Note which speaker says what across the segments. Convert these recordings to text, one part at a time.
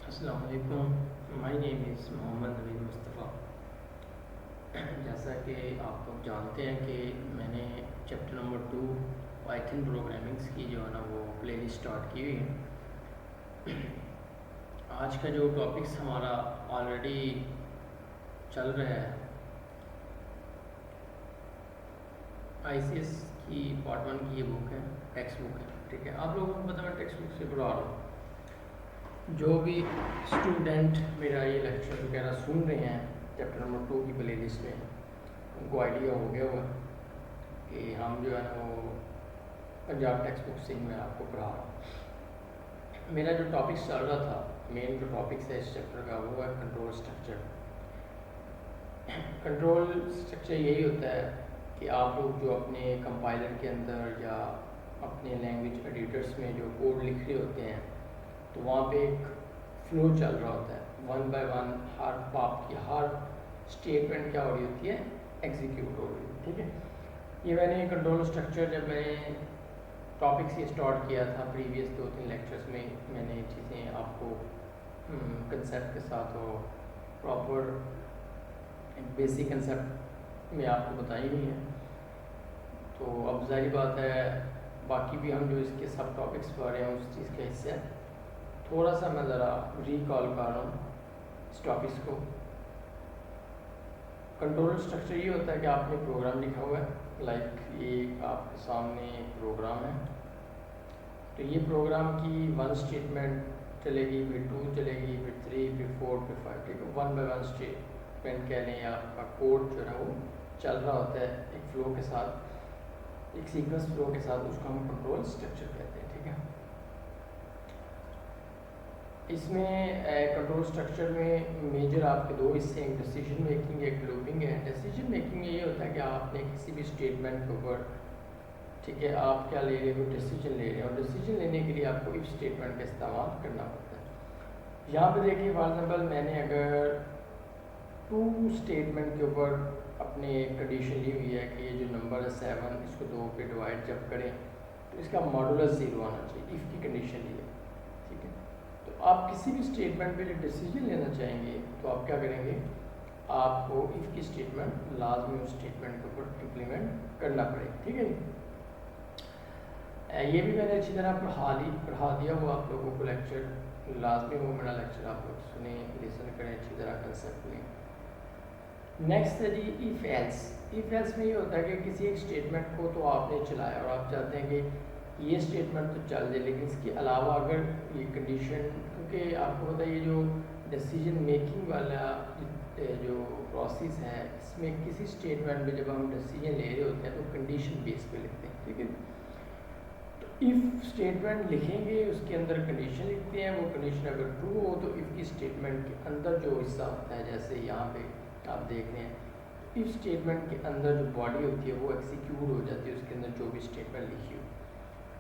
Speaker 1: अस्सलाम वालेकुम। My name is Mohammed Naveed Mustafa. जैसा कि आप लोग जानते हैं कि मैंने चैप्टर नंबर 2 पाइथन प्रोग्रामिंग्स की जो है ना वो प्लेलिस्ट स्टार्ट की हुई है। आज का जो टॉपिक्स हमारा ऑलरेडी चल रहा है, आईसीएस की पार्ट 1 की ये बुक है, टेक्स्ट बुक है। ठीक है, आप लोगों को पता मैं टेक्स्ट बुक से पढ़ा रहा हूँ। जो भी स्टूडेंट मेरा ये लेक्चर वगैरह सुन रहे हैं चैप्टर नंबर 2 की प्ले लिस्ट में, उनको आइडिया हो गया हुआ कि हम जो है ना वो पंजाब टेक्स्ट बुक से ही मैं आपको पढ़ा रहा हूँ। मेरा जो टॉपिक्स चल रहा था, मेन जो टॉपिक्स है इस चैप्टर का वो है कंट्रोल स्ट्रक्चर। कंट्रोल स्ट्रक्चर यही होता है कि आप लोग जो अपने कंपाइलर के अंदर या अपने लैंग्वेज एडिटर्स में जो कोड लिख रहे होते हैं, तो वहाँ पे एक फ्लो चल रहा होता है। वन बाय वन हर आपकी हर स्टेटमेंट क्या हो रही होती है, एग्जीक्यूट हो रही है। ठीक है, ये मैंने कंट्रोल स्ट्रक्चर जब मैंने टॉपिक से स्टार्ट किया था प्रीवियस 2-3 लेक्चर्स में, मैंने चीज़ें आपको कंसेप्ट के साथ और प्रॉपर बेसिक कंसेप्ट में आपको बताई हुई है। तो अब जाहिर बात है बाकी भी हम जो इसके सब टॉपिक्स पढ़ रहे हैं उस चीज़ का हिस्सा है। थोड़ा सा मैं ज़रा रिकॉल कर रहा हूँ इस टॉपिक्स को। कंट्रोल स्ट्रक्चर ये होता है कि आपने प्रोग्राम लिखा हुआ है, लाइक ये आपके सामने एक प्रोग्राम है। तो ये प्रोग्राम की 1 स्टेटमेंट चलेगी, फिर 2 चलेगी, फिर 3, फिर 4, फिर 5। ठीक है, 1 बाय 1 स्टेटमेंट कह लें, आपका कोड जो है वो चल रहा होता है एक फ्लो के साथ, एक सीक्वेंस फ्लो के साथ। उसको हम कंट्रोल स्ट्रक्चर कहते हैं। ठीक है, इसमें कंट्रोल स्ट्रक्चर में मेजर आपके 2 हिस्से हैं, डिसीजन मेकिंग, एक लूपिंग है। डिसीजन मेकिंग में ये होता है कि आपने किसी भी स्टेटमेंट के ऊपर, ठीक है, आप क्या ले रहे हो, डिसीजन ले रहे हो, और डिसीजन लेने के लिए आपको इफ स्टेटमेंट का इस्तेमाल करना पड़ता है। यहाँ पे देखिए फॉर एग्जाम्पल मैंने अगर 2 स्टेटमेंट के ऊपर अपने कंडीशन ली हुई है कि ये जो नंबर है 7, इसको 2 पे डिवाइड जब करें तो इसका मॉडुलस 0 आना चाहिए, इफ़ की कंडीशन ली है। ठीक है, तो आप किसी भी स्टेटमेंट पे जो डिसीजन लेना चाहेंगे तो आप क्या करेंगे, आपको इफ़ की स्टेटमेंट लाजमी उस स्टेटमेंट के ऊपर इम्प्लीमेंट करना पड़ेगा। ठीक है, ये भी मैंने अच्छी तरह पढ़ा दिया वो आप लोगों को लेक्चर, लाजमी वो मेरा लेक्चर आप लोग सुने, लिसन करें अच्छी तरह कंसेप्ट में। नेक्स्ट है जी इफ़ एल्स। इफ़ एल्स में ये होता है कि किसी एक स्टेटमेंट को तो आपने चलाया और आप चाहते हैं कि ये स्टेटमेंट तो चल जाए, लेकिन इसके अलावा अगर ये कंडीशन, क्योंकि आपको पता है ये जो डिसीजन मेकिंग वाला जो प्रोसेस है, इसमें किसी स्टेटमेंट में जब हम डिसीजन ले रहे होते हैं तो कंडीशन बेस पे लिखते हैं। ठीक है, तो इफ़ स्टेटमेंट लिखेंगे, उसके अंदर कंडीशन लिखते हैं, वो कंडीशन अगर ट्रू हो तो इफ़ की स्टेटमेंट के अंदर जो हिस्सा होता है, जैसे यहाँ पे आप देख रहे हैं, इफ स्टेटमेंट के अंदर जो बॉडी होती है वो एक्सिक्यूट हो जाती है, उसके अंदर जो भी स्टेटमेंट लिखी हो।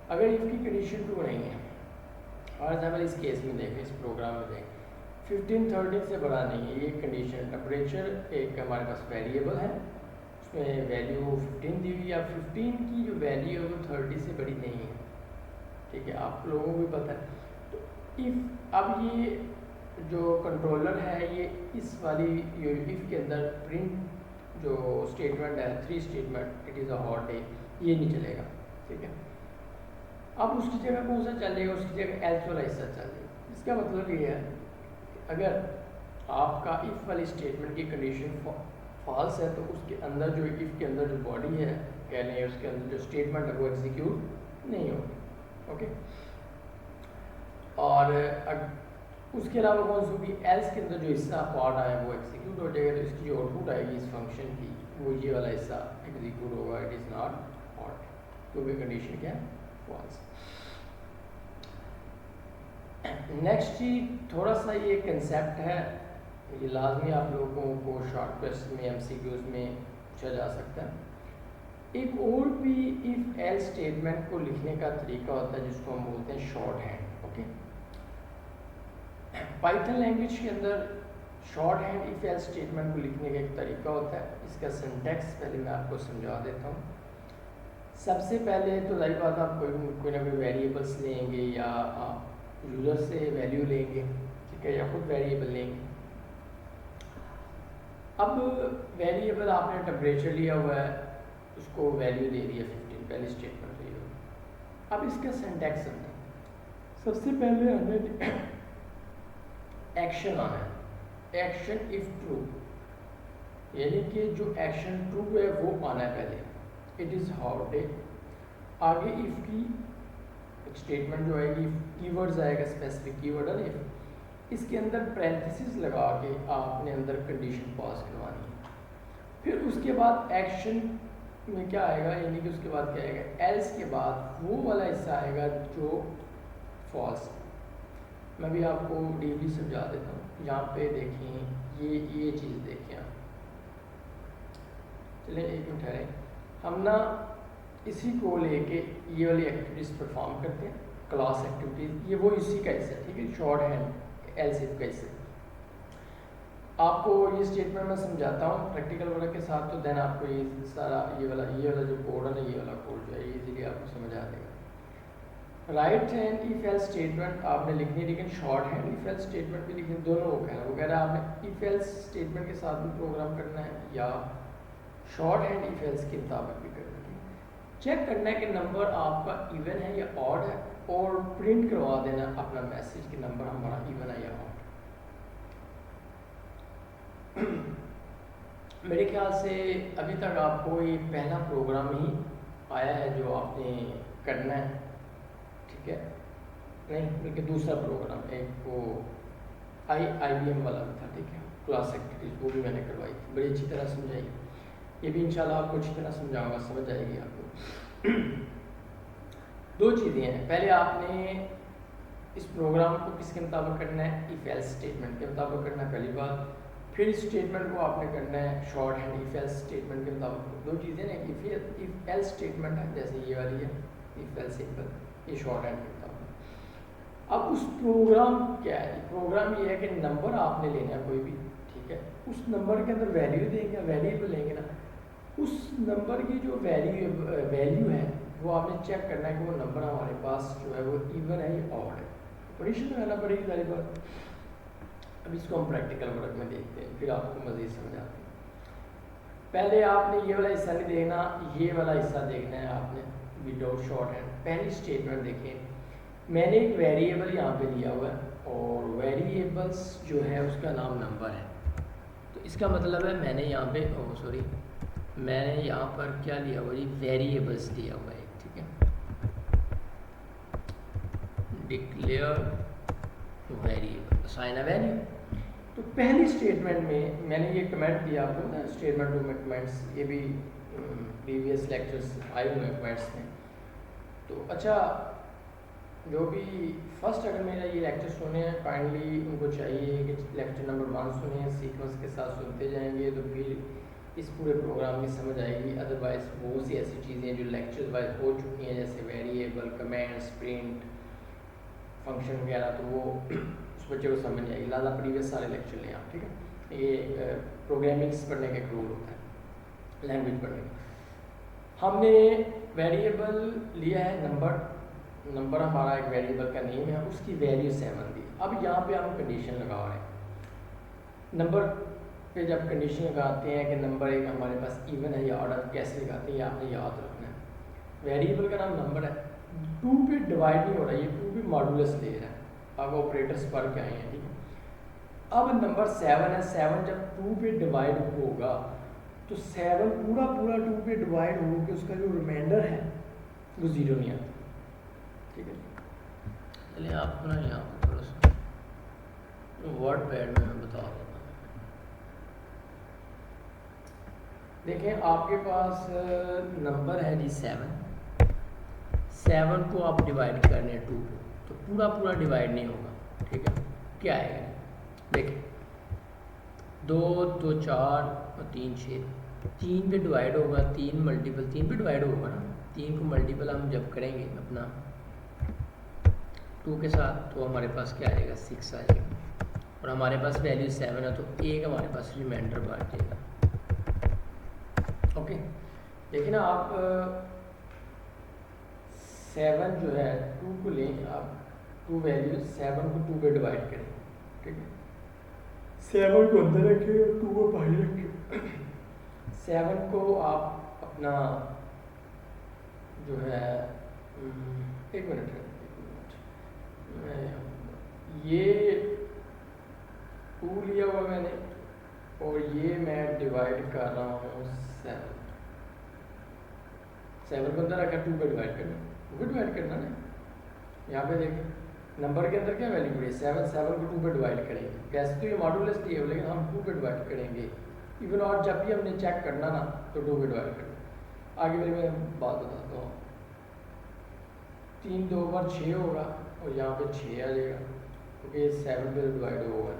Speaker 1: अगर इफ़ की कंडीशन ट्रू नहीं है, और एग्जाम्पल इस केस में देखें, इस प्रोग्राम में देखें, 15 13 से बड़ा नहीं है ये कंडीशन। टेम्परेचर एक हमारे पास वेरिएबल है, उसमें वैल्यू 15 दी हुई है, 15 की जो वैल्यू है वो 30 से बड़ी नहीं है। ठीक है, आप लोगों को भी पता है। तो इफ़ अब ये जो कंट्रोलर है ये इस वाली इफ़ के अंदर प्रिंट जो स्टेटमेंट है 3 statement, it is a hot day, ये नहीं चलेगा। ठीक है, अब उसकी जगह कौन सा चलेगा, उसकी जगह एल्स वाला हिस्सा चलेगा। इसका मतलब ये है अगर आपका इफ़ वाली स्टेटमेंट की कंडीशन फॉल्स है तो उसके अंदर जो इफ़ के अंदर जो बॉडी है कह लें, उसके अंदर जो स्टेटमेंट है वो एग्जीक्यूट नहीं होगी। ओके, और उसके अलावा कौन सी होगी, एल्स के अंदर जो हिस्सा पार्ट आया वो एग्जीक्यूट हो जाएगा। तो इसकी जो आउटपुट आएगी इस फंक्शन की वो ये वाला हिस्सा एग्जीक्यूट होगा, इट इज़ नॉट हॉट, क्योंकि कंडीशन क्या है, फॉल्स। नेक्स्ट जी थोड़ा सा ये कंसेप्ट है, ये लाजमी आप लोगों को शॉर्ट क्वेश्चन में एमसीक्यूज में पूछा जा सकता है। एक और भी इफ एल स्टेटमेंट को लिखने का तरीका होता है जिसको हम बोलते हैं short hand. Okay, Python language के अंदर short hand if L statement को लिखने का एक तरीका होता है। इसका सिंटैक्स पहले मैं आपको समझा देता हूँ। सबसे पहले तो जाहिर बात आप कोई ना कोई वेरिएबल्स लेंगे या आप यूज़र से वैल्यू लेंगे। ठीक ठीक है, या खुद वेरिएबल लेंगे। अब वेरिएबल आपने टेम्परेचर लिया हुआ है, उसको वैल्यू दे दी है 15, पहली स्टेटमेंट रही हो। अब इसका सिंटैक्स समझें। सबसे पहले हमें एक्शन आना है, एक्शन इफ ट्रू, यानी कि जो एक्शन ट्रू है वो आना है पहले। इट इज़ हॉट डे, आगे इफ की स्टेटमेंट जो आएगी, कीवर्ड्स आएगा, स्पेसिफिक कीवर्ड है इफ, इसके अंदर पैरेंथेसिस लगा के आपने अंदर कंडीशन पास करवानी है। फिर उसके बाद एक्शन में क्या आएगा, यानी कि उसके बाद क्या आएगा, एल्स के बाद वो वाला हिस्सा आएगा जो फॉल्स। मैं भी आपको डीपली समझा देता हूँ। यहाँ पे देखें, ये चीज़ देखें आप। चलिए एक मिनट ठहरें, हम ना इसी को लेके ये वाली एक्टिविटीज़ परफॉर्म करते हैं, क्लास एक्टिविटीज़। ये वो इसी का हिस्सा है, ठीक है, शॉर्ट हैंड एल्स इफ का हिस्सा। आपको ये स्टेटमेंट मैं समझाता हूँ प्रैक्टिकल वर्क के साथ, तो देन आपको ये सारा ये वाला जो कोड है ना, ये वाला कोड जो है इजीली आपको समझ आ जाएगा। Right hand if else statement आपने लिखनी है, लेकिन short hand if else statement भी लिखनी, दोनों वो कह रहा है आपने इफ एल्स स्टेटमेंट के साथ भी प्रोग्राम करना है या शॉर्ट हैंड इफ एल्स के मुताबिक भी करना है। चेक करना है कि नंबर आपका इवन है या ऑड है, और प्रिंट करवा देना अपना मैसेज कि नंबर हमारा इवन है या ऑड। मेरे ख्याल से अभी तक आपको ये पहला प्रोग्राम ही आया है जो आपने करना है, ठीक है, नहीं बल्कि दूसरा प्रोग्राम, एक वो IBM वाला भी था, ठीक है, क्लास एक्टिविटीज, वो भी मैंने करवाई थी, बड़ी अच्छी तरह समझाई। ये भी इंशाल्लाह आपको अच्छी तरह समझाऊंगा, समझ आएगी आपको। दो चीज़ें हैं, पहले आपने इस प्रोग्राम को किसके मुताबिक करना है, इफ एल्स स्टेटमेंट के मुताबिक करना है पहली बात। फिर इस स्टेटमेंट को आपने करना है short hand if else statement के मुताबिक। दो चीज़ें ना, इफ एल्स स्टेटमेंट है जैसे ये वाली है इफ एल्स सिंपल, ये शॉर्ट हैंड के मुताबिक। अब उस प्रोग्राम क्या है, प्रोग्राम ये है कि नंबर आपने लेना है कोई भी, ठीक है, उस नंबर के अंदर वैल्यू देंगे, वेरिएबल लेंगे ना, उस नंबर की जो वैल्यू है वो आपने चेक करना है कि वो नंबर हमारे पास जो है वो इवन है या ऑड है। ऑपरेशन में रहना पड़ेगी सारी बात। अब इसको हम प्रैक्टिकल वर्क में देखते हैं, फिर आपको मज़ीद समझ आती है। पहले आपने ये वाला हिस्सा नहीं देखना, ये वाला हिस्सा देखना है आपने विदाउट शॉर्ट हैंड। पहली स्टेटमेंट देखें, मैंने एक वेरिएबल यहाँ पे लिया हुआ है और वेरिएबल्स जो है उसका नाम नंबर है। तो इसका मतलब है मैंने यहाँ पे मैंने यहाँ पर क्या लिया हुआ जी, वेरिएबल्स लिया हुआ है, ठीक है, declare variable, assign a value. तो पहली स्टेटमेंट में मैंने ये कमेंट दिया आपको ना, स्टेटमेंट रूम में कमेंट्स, ये भी प्रीवियस लेक्चर्स आए हुए हैं कमेंट्स में। तो अच्छा, जो भी फर्स्ट अगर मेरा ये लेक्चर सुने हैं, काइंडली उनको चाहिए कि लेक्चर नंबर 1 सुने, सीक्वेंस के साथ सुनते जाएंगे तो फिर इस पूरे प्रोग्राम की समझ आएगी। अदरवाइज बहुत सी ऐसी चीज़ें जो लेक्चर वाइज हो चुकी हैं, जैसे वेरिएबल, कमेंट्स, प्रिंट, फंक्शन वगैरह, तो वो उस बच्चे को समझ नहीं आएगी। लाला प्रीवियस सारे लेक्चर लें आप, ठीक है। ये प्रोग्रामिंग्स पढ़ने का एक रूल होता है, लैंग्वेज पढ़ने का। हमने वेरिएबल लिया है नंबर हमारा एक वेरिएबल का नेम है, उसकी वैल्यू 7 दी। अब यहाँ पे हम कंडीशन लगा रहे हैं। नंबर पे जब कंडीशन लगाते हैं कि नंबर एक हमारे पास इवन है या ऑड, कैसे लगाते हैं ये आपने याद रखना है। वेरिएबल का नाम नंबर है, 2 पे डिवाइड नहीं हो रहा है, ये 2 पे मॉडुलस ले रहा है। अब ऑपरेटर्स पढ़ के आए हैं, ठीक है। अब नंबर 7 है, 7 जब 2 पे डिवाइड होगा तो 7 पूरा 2 पे डिवाइड हो के उसका जो रिमाइंडर है वो 0 नहीं आता, ठीक है। चलिए आपको ना यहाँ पर थोड़ा सा वर्ड पैड में मैं बता देता हूँ। देखें, आपके पास नंबर है जी 7 को आप डिवाइड करने हैं 2 को, तो पूरा डिवाइड नहीं होगा, ठीक है। क्या आएगा, देखें 2 2 4 और 3 6, 3 पे डिवाइड होगा, 3 मल्टीपल 3 पे डिवाइड होगा ना, 3 को मल्टीपल हम जब करेंगे अपना 2 के साथ तो हमारे पास क्या आएगा, 6 आ जाएगा। और हमारे पास वैल्यू 7 है तो एक हमारे पास रिमाइंडर बढ़ जाएगा। ओके, देखिए ना आप 7 जो है 2 को लें, आप 2 वैल्यू 7 को 2 पे डिवाइड करें, ठीक है। 7 को अंदर रखिए, 2 को बाहर रखिए। 7 को आप अपना जो है एक मिनट ये 2 लिया हुआ मैंने और ये मैं डिवाइड कर रहा हूँ 7 को अंदर रखा, 2 को डिवाइड करना, 2 को डिवाइड करना ना। यहाँ पे देखिए नंबर के अंदर क्या वैल्यू पड़ी है 7, 7 को 2 पे डिवाइड करेंगे। वैसे तो ये मॉडुलस टी है लेकिन हम 2 पे डिवाइड करेंगे। इवन और जब भी हमने चेक करना ना तो 2 पे डिवाइड करना। आगे मेरी मैं बात बताता हूँ। 3 2 बार 6 होगा और यहाँ पे 6 आ जाएगा क्योंकि 7 पे डिवाइड होगा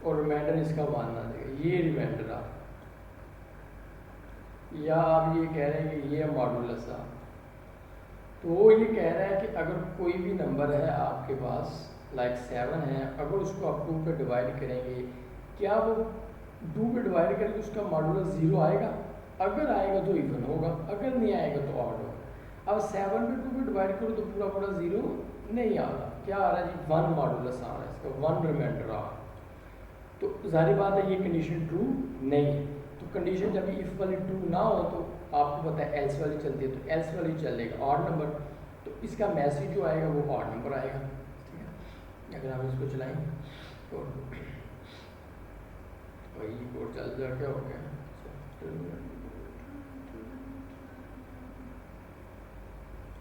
Speaker 1: और रिमाइंडर इसका 1 आ जाएगा। ये रिमाइंडर आप या आप ये कह रहे हैं कि ये मॉडुलस आ, तो वो ये कह रहा है कि अगर कोई भी नंबर है आपके पास लाइक 7 है, अगर उसको आप 2 पे डिवाइड करेंगे, क्या वो 2 पे डिवाइड करेंगे उसका मॉडुलस 0 आएगा? अगर आएगा तो इवन होगा, अगर नहीं आएगा तो ऑड होगा। अब 7 पे 2 पे डिवाइड करो तो पूरा पूरा 0 नहीं आ रहा, क्या आ रहा है जी 1 मॉडुलस आ रहा है, इसका 1 रिमाइंडर आ रहा है। तो जाहिर बात है ये कंडीशन ट्रू नहीं है। तो कंडीशन जब इफ वाली ट्रू ना हो तो आपको पता है एल्स वाली चलती है, तो एल्स वाली चलेगा ऑड नंबर, तो इसका मैसेज जो आएगा वो ऑड नंबर आएगा। ठीक है, अगर हम इसको चलाएंगे तो वही कोड चल जा, क्या हो गया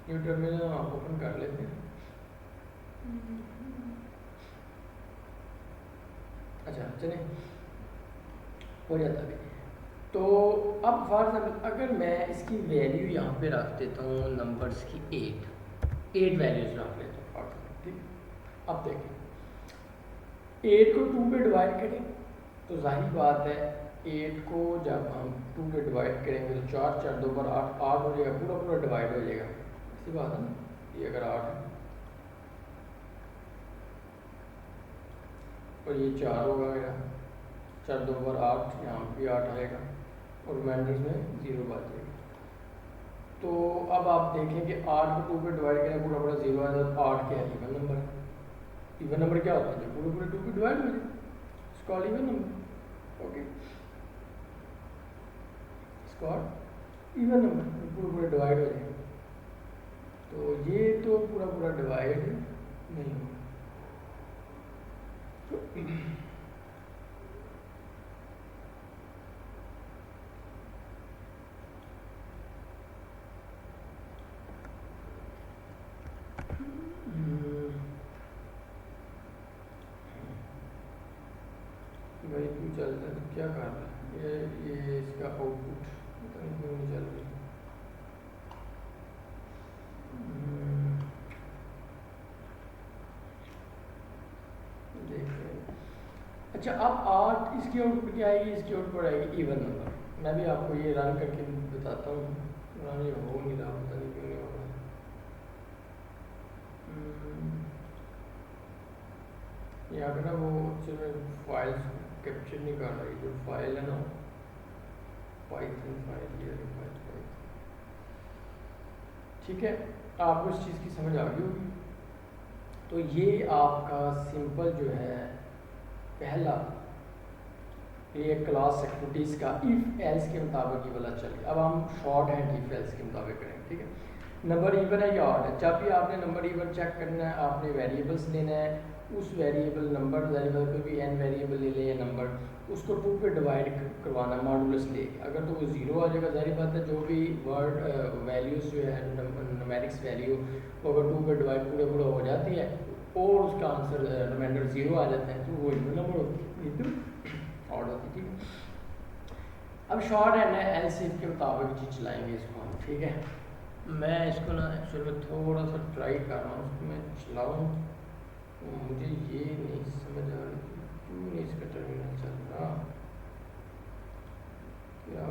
Speaker 1: न्यू टर्मिनल आप ओपन कर लेते हैं। अच्छा चलिए हो जाता है। तो अब फॉर एग्जाम्पल अगर मैं इसकी वैल्यू यहाँ पे रख देता हूँ नंबर्स की 8 वैल्यूज रख लेता हूँ फॉर एग्जाम्पल। ठीक, अब देखें 8 को 2 पे डिवाइड करें तो जाहिर बात है 8 को जब हम 2 पे डिवाइड करेंगे तो 4 4 2 पर 8 8 हो जाएगा, पूरा पूरा डिवाइड हो जाएगा। ऐसी बात है ना, ये अगर 8 है और ये 4 होगा मेरा, 4 2 पर 8, यहाँ भी 8 आएगा और रिमाइंडर्स में 0 बच जाएगा। तो अब आप देखें कि 8 को 2 पे डिवाइड करें पूरा पूरा 0 आ जाता है। 8 क्या है? इवन नंबर है। इवन नंबर क्या होता है? जब पूरे पूरे 2 पे डिवाइड हो जाए it's called even number. Okay, it's called even number, पूरे पूरे डिवाइड हो जाए। तो ये तो पूरा पूरा डिवाइड नहीं होगा। भाई क्यों चल रहा है, क्या कर रहा है ये इसका आउटपुट पता नहीं क्यों नहीं चल रही। देख रहे हैं। अच्छा अब 8 इसकी आउटपुट क्या आएगी? इसकी आउटपुट आएगी इवन नंबर। मैं भी आपको ये रन करके बताता हूँ, रन ये हो नहीं रहा, पता नहीं क्यों नहीं हो रहा। यहाँ पे ना वो चलो फाइल्स कैप्चर नहीं कर रही, जो फाइल है ना पाइथन फाइल, ये फाइल। ठीक है, आपको इस चीज़ की समझ आ गई होगी। तो ये आपका सिंपल जो है पहला ये क्लास एक्टिविटीज़ का इफ एल्स के मुताबिक ये वाला चल गया। अब हम शॉर्ट हैंड इफ एल्स के मुताबिक करेंगे। ठीक है, नंबर इवन है या ऑड है, जब भी आपने नंबर इवन चेक करना है आपने वेरिएबल्स लेना है, उस वेरिएबल नंबर कोई भी एन वेरिएबल ले ले या नंबर, उसको 2 पे डिवाइड करवाना मॉडुलस लेके। अगर तो वो 0 आ जाएगा, जाहिर बात है जो भी वर्ड वैल्यूज जो है न्यूमेरिक्स वैल्यू वो अगर 2 पे डिवाइड पूरे पूरा हो जाती है और उसका आंसर रिमाइंडर 0 आ जाता है तो वो इवन नंबर होती है, ये तो ऑड होती है। ठीक है, अब शॉर्ट एंड एलसीएफ के मुताबिक जी चलाएंगे इसको हम। ठीक है, मैं इसको ना एक्चुअली में थोड़ा सा ट्राई कर रहा हूँ, उसको मैं चलाऊँ तो मुझे ये नहीं समझ आ रही क्यों नहीं इसका टर्मिनल चल रहा, क्या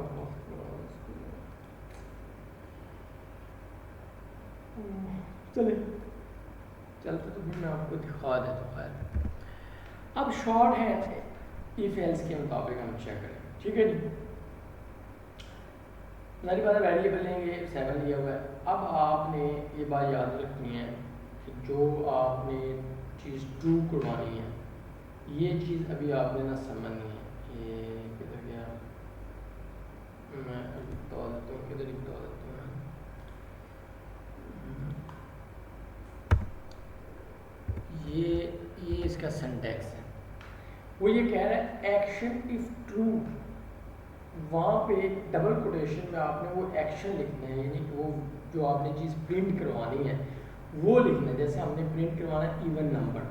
Speaker 1: चले चलते तो फिर मैं आपको दिखा देता हूँ। खैर अब शॉर्ट है इफ एल्स के मुताबिक हम चेक करें। ठीक है जी, सारी बात वेरिएबल लेंगे, 7 लिया हुआ है। अब आपने ये बात याद रखनी है कि जो आपने चीज़ ट्रू करवानी है ये चीज़ अभी आपने ना समझनी है। ये किधर गया, मैं अभी बता देता हूँ, किधर ही बता देता हूँ। ये इसका सिंटैक्स है। वो ये कह रहा है एक्शन इफ ट्रू, वहाँ पे डबल कोटेशन में आपने वो एक्शन लिखना है, यानी कि वो जो आपने चीज़ प्रिंट करवानी है वो लिखना है। जैसे हमने प्रिंट करवाना है इवन नंबर,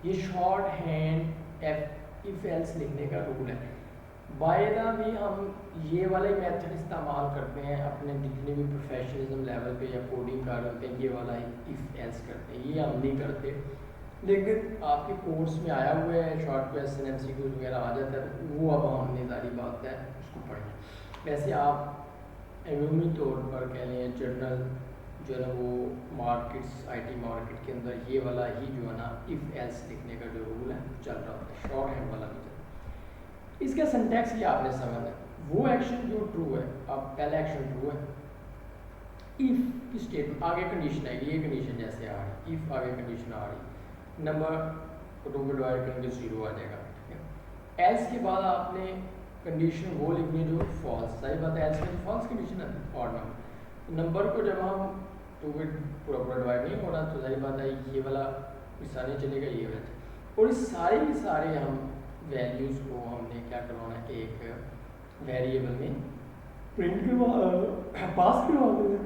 Speaker 1: ये शॉर्ट हैंड इफ एल्स लिखने का रूल है। बाय द वे हम ये वाला मेथड इस्तेमाल करते हैं अपने जितने भी प्रोफेशनलिज्म लेवल पे या कोडिंग कर रहे होते हैं, ये वाला इफ एल्स करते हैं, ये हम नहीं करते। लेकिन आपके कोर्स में आया हुआ है, शॉर्ट क्वेश्चन एमसीक्यू वगैरह आ जाता है, वो अब हमने सारी बात है उसको पढ़ना। वैसे आप अमूमी तौर पर कह लें जनरल जो है ना वो मार्केट्स आईटी मार्केट के अंदर ये वाला ही जो है ना इफ़ एल्स लिखने का जो रूल है चल रहा होता है, शॉर्ट हैंड वाला भी चल रहा है। इसका सिंटैक्स ये आपने समझना है, वो एक्शन जो ट्रू है, अब पहला एक्शन ट्रू है, इफ़ की स्टेटमेंट आगे कंडीशन आएगी, ये कंडीशन जैसे आ रही, इफ़ आगे कंडीशन आ रही, नंबर को 2 में डिवाइड करेंगे 0 आ जाएगा, ठीक है। एल्स के बाद आपने कंडीशन वो लिखनी है जो फॉल्स, सही बात है, एल्स में फॉल्स कंडीशन है और नंबर को जब हम 2 में पूरा डिवाइड नहीं होना तो सही बात है ये वाला हिस्सा नहीं चलेगा, ये वाला। और इस सारे के सारे हम वैल्यूज़ को हमने क्या करवाना है, एक वेरिएबल में प्रिंट करवा पास करवा देंगे।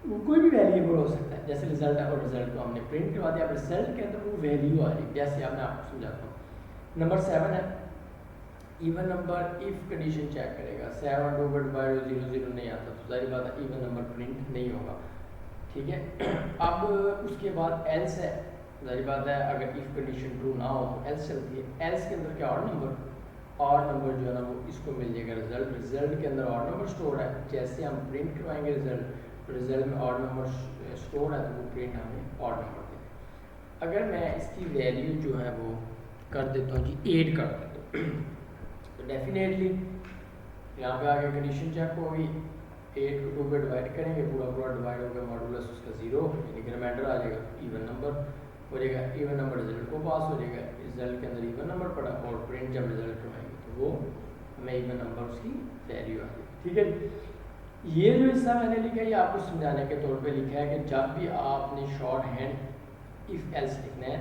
Speaker 1: वो कोई भी वेरिएबल हो सकता है, जैसे रिजल्ट है और रिजल्ट को हमने प्रिंट करवा दिया, अब रिजल्ट के अंदर वो वैल्यू आ रही, जैसे अब मैं आपको समझाता हूँ। नंबर 7 है, even number if condition check करेगा, 7 डिवाइड बाय 0 0 नहीं आता तो सारी बात है इवन नंबर प्रिंट नहीं होगा, ठीक है। अब उसके बाद एल्स है, सारी बात है अगर इफ कंडीशन ट्रू ना हो तो एल्स चलती है। एल्स के अंदर क्या और नंबर जो है ना वो इसको मिल जाएगा रिजल्ट, रिजल्ट के अंदर और नंबर स्टोर है, जैसे हम प्रिंट करवाएंगे रिजल्ट में और नंबर स्टोर है तो वो प्रिंट हमें और नंबर देगा। अगर मैं इसकी वैल्यू जो है वो कर देता हूँ जी 8 कर देता हूँ तो डेफिनेटली यहाँ पे आगे कंडीशन चेक होगी, 8 को 2 पे डिवाइड करेंगे, पूरा डिवाइड होगा, मॉडुलस उसका 0 यानी कि रिमाइंडर आ जाएगा, इवन नंबर हो जाएगा, इवन नंबर रिजल्ट को पास हो जाएगा, रिजल्ट के अंदर इवन नंबर पड़ा और प्रिंट जब रिजल्ट करवाएंगे तो वो हमें इवन नंबर उसकी वैल्यू आ जाएगी, ठीक है। ये जो हिस्सा मैंने लिखा है ये आपको समझाने के तौर पे लिखा है कि जब भी आपने शॉर्ट हैंड इफ एल्स लिखना है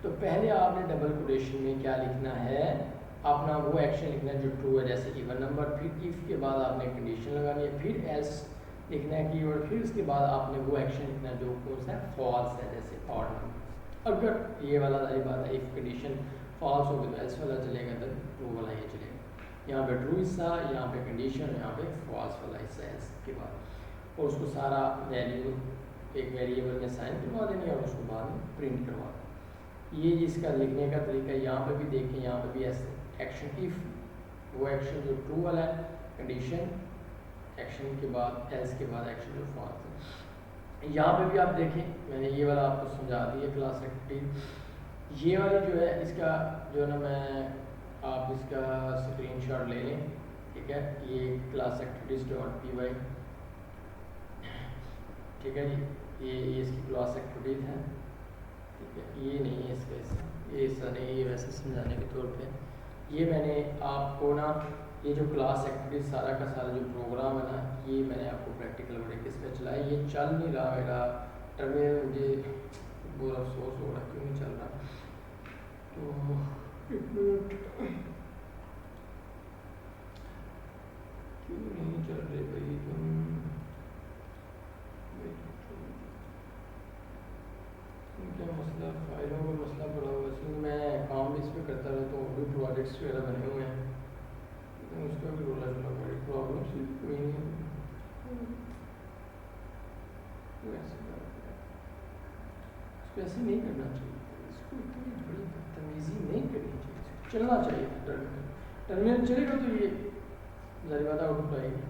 Speaker 1: तो पहले आपने डबल कोटेशन में क्या लिखना है, अपना वो एक्शन लिखना है जो ट्रू है, जैसे इवन नंबर, फिर इफ के बाद आपने कंडीशन लगानी है, फिर एल्स लिखना है कीवर्ड, फिर उसके बाद आपने वो एक्शन लिखना है जो कौन सा है, फॉल्स है, जैसे ऑड नंबर। अगर ये वाला सारी बात है, इफ कंडीशन फॉल्स होगी तो एल्स वाला चलेगा, तो ट्रू वाला ये चलेगा। यहाँ पे ट्रू हिस्सा, यहाँ पे कंडीशन, यहाँ पे फॉल्स वाला हिस्सा एल्स के बाद, और उसको सारा वैल्यू एक वेरिएबल में साइन करवा देंगे और उसको बाद में प्रिंट करवा देंगे। ये जिसका लिखने का तरीका यहाँ पे भी देखें, यहाँ पे भी ऐसे एक्शन इफ, वो एक्शन जो ट्रू वाला है, कंडीशन एक्शन के बाद एल्स के बाद एक्शन जो फॉल्स है। यहाँ पे भी आप देखें मैंने ये वाला आपको समझा दिया क्लास एक्टिविटी, ये वाली जो है इसका जो है ना मैं आप इसका स्क्रीनशॉट ले लें, ठीक है, ये क्लास एक्टिविटीज.py, ठीक है जी, ये इसकी क्लास एक्टिविटीज है, ठीक है, ये नहीं है इसका हिस्सा, ये हिस्सा नहीं, ये वैसे समझाने के तौर पे ये मैंने आपको ना ये जो क्लास एक्टिविटीज सारा का सारा जो प्रोग्राम है ना, ये मैंने आपको प्रैक्टिकल बड़े किसका चलाया, ये चल नहीं रहा मेरा टर्मिनल, मुझे बहुत अफसोस हो रहा क्यों नहीं चल रहा, तो एक मिनट, क्यों नहीं चल रहे भाई तुम, क्या मसला, फाइलों का मसला पड़ा हुआ है, मैं काम भी इस पर करता रहता हूँ, भी प्रोजेक्ट्स वगैरह बने हुए हैं, उसका भी रोला चला, बड़ी प्रॉब्लम कोई नहीं ऐसे नहीं करना चाहिए, इसको इतनी बड़ी बदतमीजी नहीं करनी चाहिए, चलना चाहिए टर्मिनल, टर्मिनल चलेगा तो ये ज़ाहिर बात आउटपुट आएगी,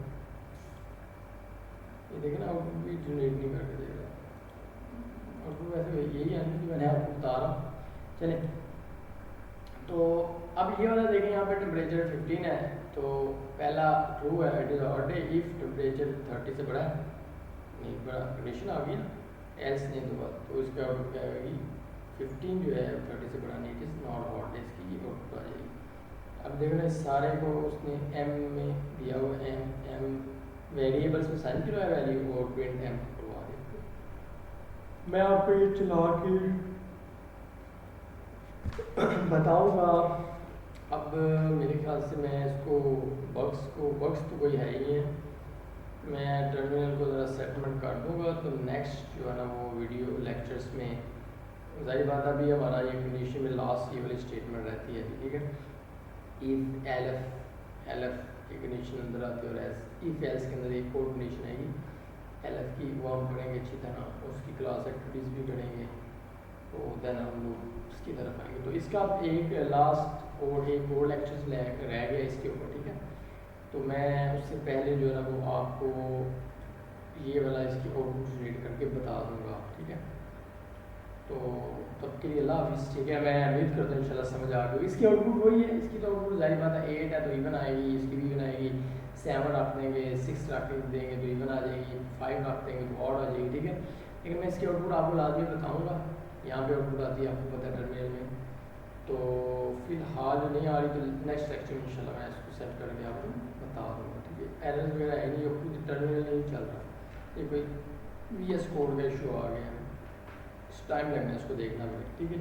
Speaker 1: ये देखें ना आउटपुट भी जनरेट नहीं करके देगा, आउटपुट वैसे यही है कि मैंने आपको बता रहा हूँ। चले तो अब ये वाला देखें, यहाँ पे टेम्परेचर 15 है तो पहला ट्रू है, it is odd day if temperature 30 से बड़ा है, नहीं बड़ा, कंडीशन आ गई ना, एल्स नहीं तो इसका आउटपुट क्या आएगी 15 जो है 30 से बड़ा नहीं, इट इज़ नॉट हॉट, इसकी ये आउटपुट आ जाएगी। अब देखो ना सारे को उसने एम में दिया हुआ, एम वेरिएबल्स में साइन किया है वैल्यू और प्रिंट एम करवा देते। मैं आपको ये चला के बताऊंगा। अब मेरे ख्याल से मैं इसको बग्स तो कोई है ही नहीं है, मैं टर्मिनल को ज़रा सेटलमेंट कर दूंगा तो नेक्स्ट जो है ना वो वीडियो लेक्चर्स में ज़ाहिर बात अभी हमारा ये कंडीशन में लास्ट ये वाली स्टेटमेंट रहती है, ठीक है। इफ एलएफ की कंडीशन अंदर आती है और इफ एल्स के अंदर एक और कंडीशन आएगी एलएफ की, वो हम पढ़ेंगे अच्छी तरह, उसकी क्लास एक्टिविटीज़ भी करेंगे, तो देन हम लोग इसकी तरफ आएंगे। तो इसका एक लास्ट और एक और लेक्चर्स रह गया इसके ऊपर, ठीक है। तो मैं उससे पहले जो है ना वो आपको ये वाला इसकी आउटपुट रीड करके बता दूंगा, ठीक है। तो तब के लिए अल्लाह हाफिज़, ठीक है। मैं उम्मीद करता हूँ इंशाल्लाह समझ आ गई। इसकी आउटपुट वही है, इसकी तो आउटपुट जाहिर बात है 8 है तो इवन आएगी, इसकी भी इवन आएगी, 7 रख देंगे, 6 रख देंगे तो इवन आ जाएगी, 5 रख देंगे तो ऑड आ जाएगी, ठीक है। लेकिन मैं इसकी आउटपुट आपको लाजमी बताऊँगा, यहाँ पे आउटपुट आती है आपको पता है टर्मिनल में। तो फिलहाल जो नहीं आ रही तो नेक्स्ट लेक्चर में इंशाल्लाह मैं इसको सेट करके आपको बता दूँगा, ठीक है। एरर वगैरह है नहीं, खुद टर्मिनल नहीं चल रहा, ये कोई VS कोड का इशू आ गया है, टाइम लगना है इसको देखना पड़ेगा, ठीक है।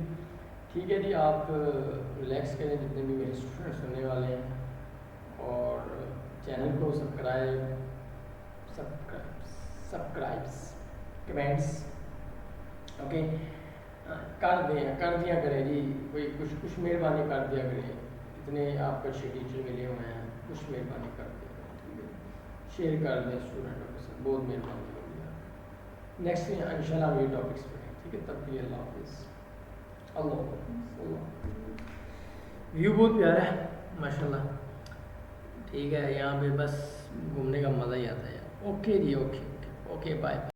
Speaker 1: ठीक है जी, आप रिलैक्स करें जितने भी मेरे स्टूडेंट सुनने वाले हैं, और चैनल को सब्सक्राइब्स कमेंट्स ओके कर दिया करें जी, कोई कुछ मेहरबानी कर दिया करें, इतने आपको अच्छे टीचर मिले हुए हैं, कुछ मेहरबानी कर दिया करें, ठीक है। शेयर कर दें स्टूडेंटों के साथ, बहुत मेहरबानी होगी। नेक्स्ट इंशाल्लाह हम ये टॉपिक्स पढ़ेंगे, ठीक है। तब भी अल्लाह हाफिज़। व्यू बहुत प्यारा है माशाल्लाह, ठीक है। यहाँ पे बस घूमने का मज़ा ही आता है यार। ओके जी, ओके ओके ओके, बाय।